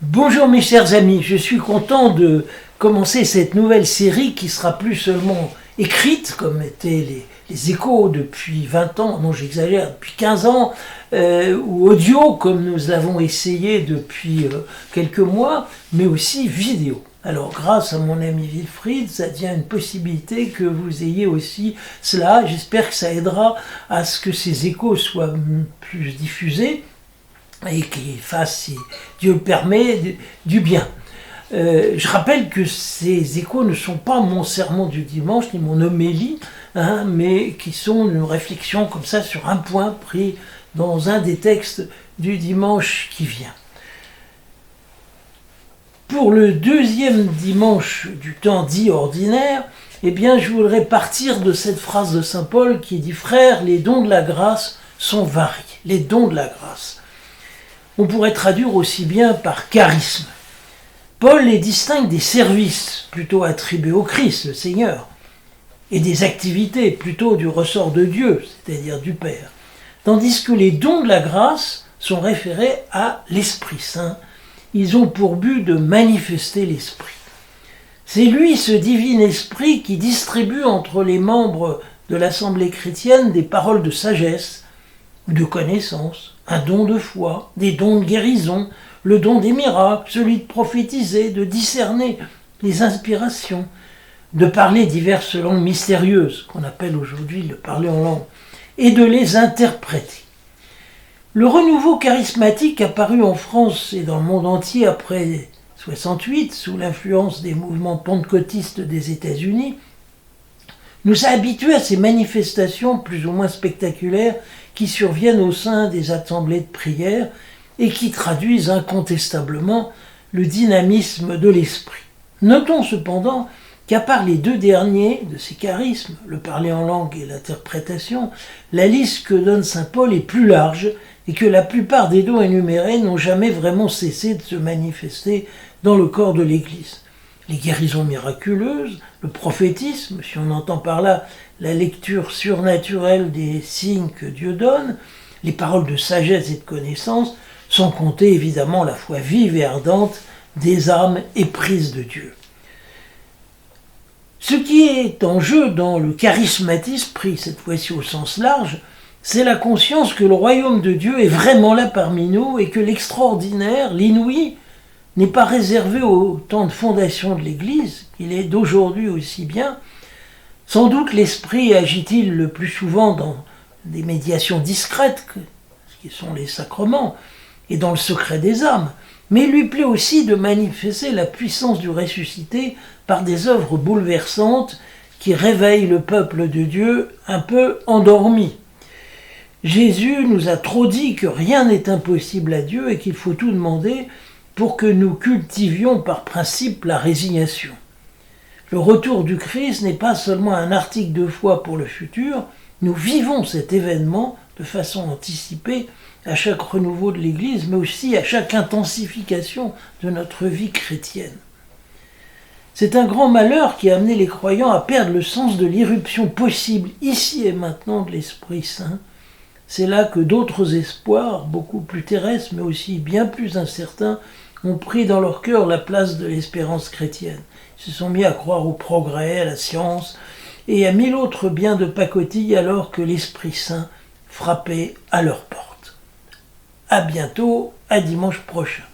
Bonjour mes chers amis, je suis content de commencer cette nouvelle série qui sera plus seulement écrite, comme étaient les échos depuis 20 ans, non j'exagère, depuis 15 ans, ou audio, comme nous avons essayé depuis quelques mois, mais aussi vidéo. Alors grâce à mon ami Wilfried, ça devient une possibilité que vous ayez aussi cela. J'espère que ça aidera à ce que ces échos soient plus diffusés et qu'il fasse, si Dieu le permet, du bien. Je rappelle que ces échos ne sont pas mon sermon du dimanche ni mon homélie, mais qui sont une réflexion comme ça sur un point pris dans un des textes du dimanche qui vient. Pour le deuxième dimanche du temps dit ordinaire, eh bien, je voudrais partir de cette phrase de saint Paul qui dit « Frères, les dons de la grâce sont variés. » Les dons de la grâce. On pourrait traduire aussi bien par charisme. Paul les distingue des services plutôt attribués au Christ, le Seigneur, et des activités plutôt du ressort de Dieu, c'est-à-dire du Père. Tandis que les dons de la grâce sont référés à l'Esprit Saint. Ils ont pour but de manifester l'Esprit. C'est lui, ce divin Esprit, qui distribue entre les membres de l'Assemblée chrétienne des paroles de sagesse ou de connaissance, un don de foi, des dons de guérison, le don des miracles, celui de prophétiser, de discerner les inspirations, de parler diverses langues mystérieuses, qu'on appelle aujourd'hui le parler en langue, et de les interpréter. Le renouveau charismatique apparu en France et dans le monde entier après 68, sous l'influence des mouvements pentecôtistes des États-Unis, nous a habitués à ces manifestations plus ou moins spectaculaires qui surviennent au sein des assemblées de prière et qui traduisent incontestablement le dynamisme de l'esprit. Notons cependant qu'à part les deux derniers de ces charismes, le parler en langue et l'interprétation, la liste que donne saint Paul est plus large et que la plupart des dons énumérés n'ont jamais vraiment cessé de se manifester dans le corps de l'Église. Les guérisons miraculeuses, le prophétisme, si on entend par là la lecture surnaturelle des signes que Dieu donne, les paroles de sagesse et de connaissance, sans compter évidemment la foi vive et ardente des âmes éprises de Dieu. Ce qui est en jeu dans le charismatisme, pris cette fois-ci au sens large, c'est la conscience que le royaume de Dieu est vraiment là parmi nous et que l'extraordinaire, l'inouï, n'est pas réservé au temps de fondation de l'Église, qu'il est d'aujourd'hui aussi bien. Sans doute l'Esprit agit-il le plus souvent dans des médiations discrètes, ce qui sont les sacrements, et dans le secret des âmes, mais il lui plaît aussi de manifester la puissance du ressuscité par des œuvres bouleversantes qui réveillent le peuple de Dieu un peu endormi. Jésus nous a trop dit que rien n'est impossible à Dieu et qu'il faut tout demander pour que nous cultivions par principe la résignation. Le retour du Christ n'est pas seulement un article de foi pour le futur, nous vivons cet événement de façon anticipée à chaque renouveau de l'Église, mais aussi à chaque intensification de notre vie chrétienne. C'est un grand malheur qui a amené les croyants à perdre le sens de l'irruption possible, ici et maintenant, de l'Esprit Saint. C'est là que d'autres espoirs, beaucoup plus terrestres, mais aussi bien plus incertains, ont pris dans leur cœur la place de l'espérance chrétienne. Ils se sont mis à croire au progrès, à la science, et à mille autres biens de pacotille alors que l'Esprit Saint frappait à leur porte. À bientôt, à dimanche prochain.